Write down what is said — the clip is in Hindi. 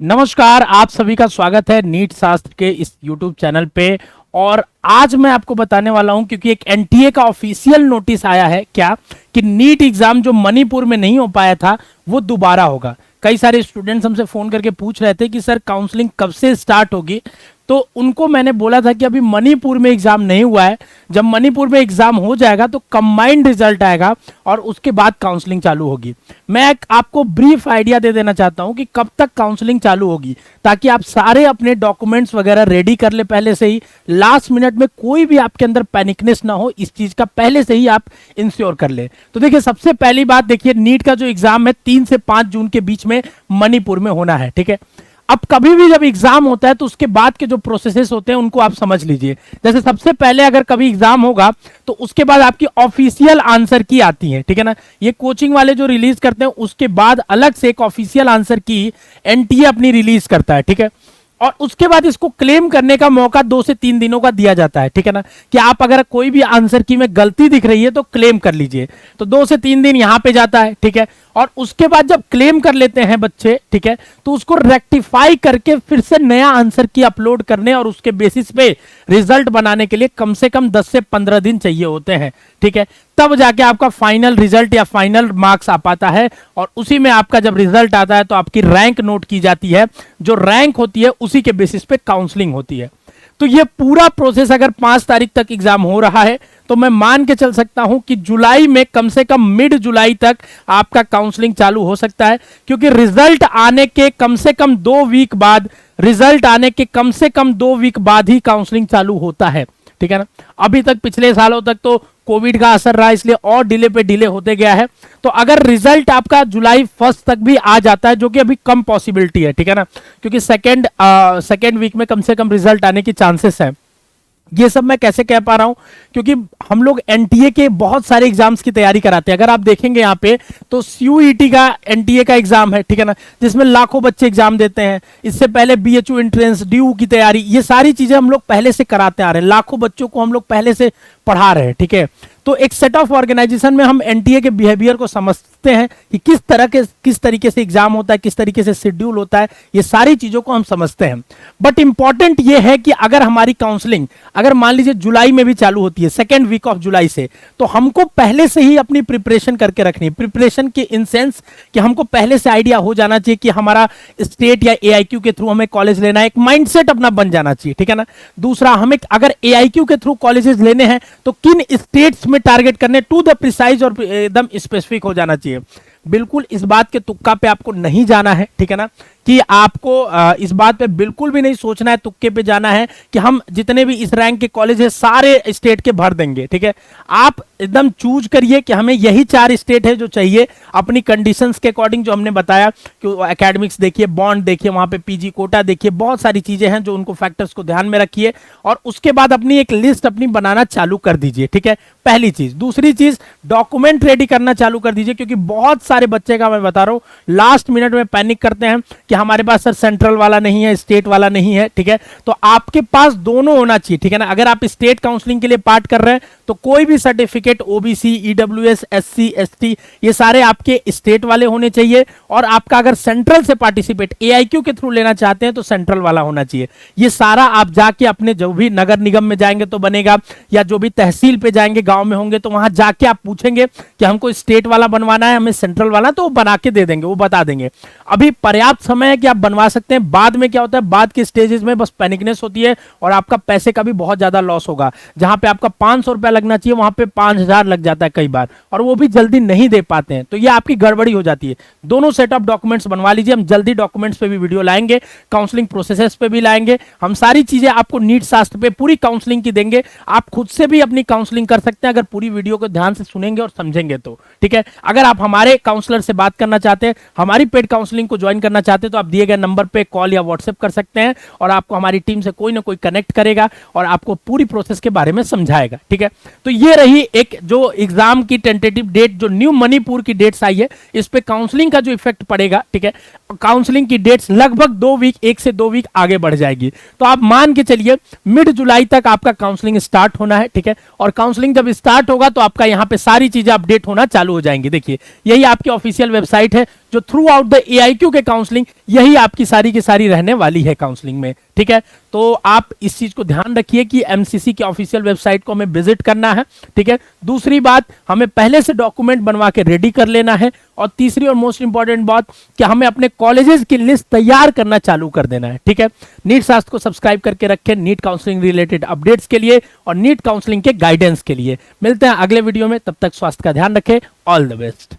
नमस्कार, आप सभी का स्वागत है नीट शास्त्र के इस YouTube चैनल पे। और आज मैं आपको बताने वाला हूं क्योंकि एक एनटीए का ऑफिशियल नोटिस आया है क्या कि नीट एग्जाम जो मणिपुर में नहीं हो पाया था वो दोबारा होगा। कई सारे स्टूडेंट्स हमसे फोन करके पूछ रहे थे कि सर काउंसलिंग कब से स्टार्ट होगी, तो उनको मैंने बोला था कि अभी मणिपुर में एग्जाम नहीं हुआ है, जब मणिपुर में एग्जाम हो जाएगा तो कंबाइंड रिजल्ट आएगा और उसके बाद काउंसलिंग चालू होगी। मैं आपको ब्रीफ आइडिया दे देना चाहता हूं कि कब तक काउंसलिंग चालू होगी, ताकि आप सारे अपने डॉक्यूमेंट्स वगैरह रेडी कर ले पहले से ही, लास्ट मिनट में कोई भी आपके अंदर पैनिकनेस ना हो, इस चीज का पहले से ही आप इंश्योर कर ले। तो देखिए, सबसे पहली बात देखिए, नीट का जो एग्जाम है 3 से 5 जून के बीच में मणिपुर में होना है। ठीक है, अब कभी भी जब एग्जाम होता है तो उसके बाद के जो प्रोसेसेस होते हैं उनको आप समझ लीजिए। जैसे सबसे पहले अगर कभी एग्जाम होगा तो उसके बाद आपकी ऑफिशियल आंसर की आती है, ठीक है ना। ये कोचिंग वाले जो रिलीज करते हैं उसके बाद अलग से एक ऑफिशियल आंसर की एनटीए अपनी रिलीज करता है, ठीक है। और उसके बाद इसको क्लेम करने का मौका 2 से 3 दिनों का दिया जाता है, ठीक है ना, कि आप अगर कोई भी आंसर की में गलती दिख रही है तो क्लेम कर लीजिए। तो 2 से 3 दिन यहां पे जाता है, ठीक है। और उसके बाद जब क्लेम कर लेते हैं बच्चे, ठीक है, तो उसको रेक्टिफाई करके फिर से नया आंसर की अपलोड करने और उसके बेसिस पे रिजल्ट बनाने के लिए कम से कम 10 से 15 दिन चाहिए होते हैं, ठीक है। तब जाके आपका फाइनल रिजल्ट या फाइनल मार्क्स आ पाता है और उसी में आपका जब रिजल्ट आता है तो आपकी रैंक नोट की जाती है। जो रैंक होती है उसी के बेसिस पे काउंसलिंग होती है। तो ये पूरा प्रोसेस अगर 5 तारीख तक एग्जाम हो रहा है तो मैं मान के चल सकता हूं कि जुलाई में कम से कम मिड जुलाई तक आपका काउंसलिंग चालू हो सकता है, क्योंकि रिजल्ट आने के कम से कम 2 वीक बाद, रिजल्ट आने के कम से कम 2 वीक बाद ही काउंसलिंग चालू होता है, ठीक है ना। अभी तक पिछले सालों तक तो कोविड का असर रहा, इसलिए और डिले पे डिले होते गया है। तो अगर रिजल्ट आपका जुलाई 1 तक भी आ जाता है, जो कि अभी कम पॉसिबिलिटी है, ठीक है ना, क्योंकि सेकेंड वीक में कम से कम रिजल्ट आने की चांसेस है। ये सब मैं कैसे कह पा रहा हूं, क्योंकि हम लोग एनटीए के बहुत सारे एग्जाम्स की तैयारी कराते हैं। अगर आप देखेंगे यहाँ पे तो सीयूईटी का एनटीए का एग्जाम है, ठीक है ना, जिसमें लाखों बच्चे एग्जाम देते हैं। इससे पहले बीएचयू एंट्रेंस, डीयू की तैयारी, ये सारी चीजें हम लोग पहले से कराते आ रहे हैं। लाखों बच्चों को हम लोग पहले से पढ़ा रहे हैं, ठीक है। तो एक सेट ऑफ ऑर्गेनाइजेशन में हम एनटीए के बिहेवियर को समझते हैं कि किस तरीके से एग्जाम होता है, किस तरीके से शेड्यूल होता है, ये सारी चीजों को हम समझते हैं। बट इंपॉर्टेंट ये है कि अगर हमारी काउंसलिंग अगर मान लीजिए जुलाई में भी चालू होती है, 2nd वीक ऑफ जुलाई से, तो हमको पहले से ही अपनी प्रिपरेशन करके रखनी है। प्रिपरेशन के इन सेंस कि हमको पहले से आइडिया हो जाना चाहिए कि हमारा स्टेट या एआईक्यू के थ्रू हमें कॉलेज लेना है, एक माइंडसेट अपना बन जाना चाहिए, ठीक है ना। दूसरा, हमें अगर एआईक्यू के थ्रू कॉलेजेस लेने हैं तो किन स्टेट्स में टारगेट करने, टू द प्रिसाइज और एकदम स्पेसिफिक हो जाना चाहिए। बिल्कुल इस बात के तुक्का पे आपको नहीं जाना है, ठीक है ना, कि आपको इस बात पे बिल्कुल भी नहीं सोचना है, तुक्के पे जाना है कि हम जितने भी इस रैंक के कॉलेज है सारे स्टेट के भर देंगे, ठीक है। आप एकदम चूज करिए कि हमें यही 4 स्टेट है जो चाहिए, अपनी कंडीशंस के अकॉर्डिंग, जो हमने बताया कि एकेडमिक्स देखिए, बॉन्ड देखिए, वहां पे पीजी कोटा देखिए, बहुत सारी चीजें हैं जो उनको फैक्टर्स को ध्यान में रखिए और उसके बाद अपनी एक लिस्ट अपनी बनाना चालू कर दीजिए, ठीक है, पहली चीज। दूसरी चीज, डॉक्यूमेंट रेडी करना चालू कर दीजिए, क्योंकि बहुत सारे बच्चे का मैं बता रहा हूं लास्ट मिनट में पैनिक करते हैं कि हमारे पास सर सेंट्रल वाला नहीं है, स्टेट वाला नहीं है, ठीक है। तो आपके पास दोनों होना चाहिए, ठीक है ना। अगर आप स्टेट काउंसलिंग के लिए पार्ट कर रहे हैं तो कोई भी certificate OBC, EWS, SC, ST, ये सारे आपके स्टेट वाले होने चाहिए। और आपका अगर सेंट्रल से पार्टिसिपेट एआईक्यू के थ्रू लेना चाहते हैं तो सेंट्रल वाला होना चाहिए। ये सारा आप जाके अपने जो भी नगर निगम में जाएंगे तो बनेगा, या जो भी तहसील पे जाएंगे, गांव में होंगे तो वहां जाके आप पूछेंगे कि हमको स्टेट वाला बनवाना है, हमें सेंट्रल वाला, तो वो बना के दे देंगे, वो बता देंगे। अभी पर्याप्त समय है कि आप बनवा सकते हैं। बाद में क्या होता है, बाद के स्टेजेस में बस पैनिकनेस होती है और आपका पैसे का भी बहुत ज्यादा लॉस होगा। जहां पे आपका 500 रुपया लगना चाहिए वहां पे 5000 लग जाता है कई बार, और वो भी जल्दी नहीं दे पाते हैं, तो ये आपकी गड़बड़ी हो जाती है। दोनों सेट ऑफ डॉक्यूमेंट्स बनवा लीजिए। हम जल्दी डॉक्यूमेंट्स पे भी वीडियो लाएंगे, काउंसलिंग प्रोसेसेस पे भी लाएंगे, हम सारी चीजें आपको नीट शास्त्र पे पूरी काउंसलिंग की देंगे। आप खुद से भी अपनी काउंसलिंग कर सकते हैं अगर पूरी वीडियो को ध्यान से सुनेंगे और समझेंगे तो, ठीक है। अगर आप हमारे काउंसलर से बात करना चाहते हैं, हमारी पेड काउंसलिंग को ज्वाइन करना चाहते हैं, तो आप दिए गए नंबर पे कॉल या व्हाट्सएप कर सकते हैं और आपको हमारी टीम से कोई ना कोई कनेक्ट करेगा और आपको पूरी प्रोसेस के बारे में समझाएगा, ठीक है। तो ये रही एक जो एग्जाम की टेंटेटिव डेट, जो न्यू मणिपुर की डेट्स आई है, इस पे काउंसलिंग का जो इफेक्ट पड़ेगा, ठीक है। काउंसलिंग की डेट्स लगभग 2 वीक, 1 से 2 वीक आगे बढ़ जाएगी। तो आप मान के चलिए मिड जुलाई तक आपका काउंसलिंग स्टार्ट होना है, ठीक है। और काउंसलिंग जब स्टार्ट होगा तो आपका यहाँ पे सारी चीजें अपडेट होना चालू हो जाएंगी। देखिए, यही आपकी ऑफिशियल वेबसाइट है जो थ्रू आउट द AIQ के काउंसलिंग, यही आपकी सारी की सारी रहने वाली है काउंसलिंग में। ठीक है, तो आप इस चीज को ध्यान रखिए कि MCC की ऑफिशियल वेबसाइट को हमें विजिट करना है। ठीक है, दूसरी बात, हमें पहले से डॉक्यूमेंट बनवा के रेडी कर लेना है। और तीसरी और मोस्ट इंपॉर्टेंट बात कि हमें अपने कॉलेजेस की लिस्ट तैयार करना चालू कर देना है। ठीक है, नीट शास्त्र को सब्सक्राइब करके रखें नीट काउंसलिंग रिलेटेड अपडेट्स के लिए और नीट काउंसलिंग के गाइडेंस के लिए। मिलते हैं अगले वीडियो में, तब तक स्वास्थ्य का ध्यान रखें। All the best.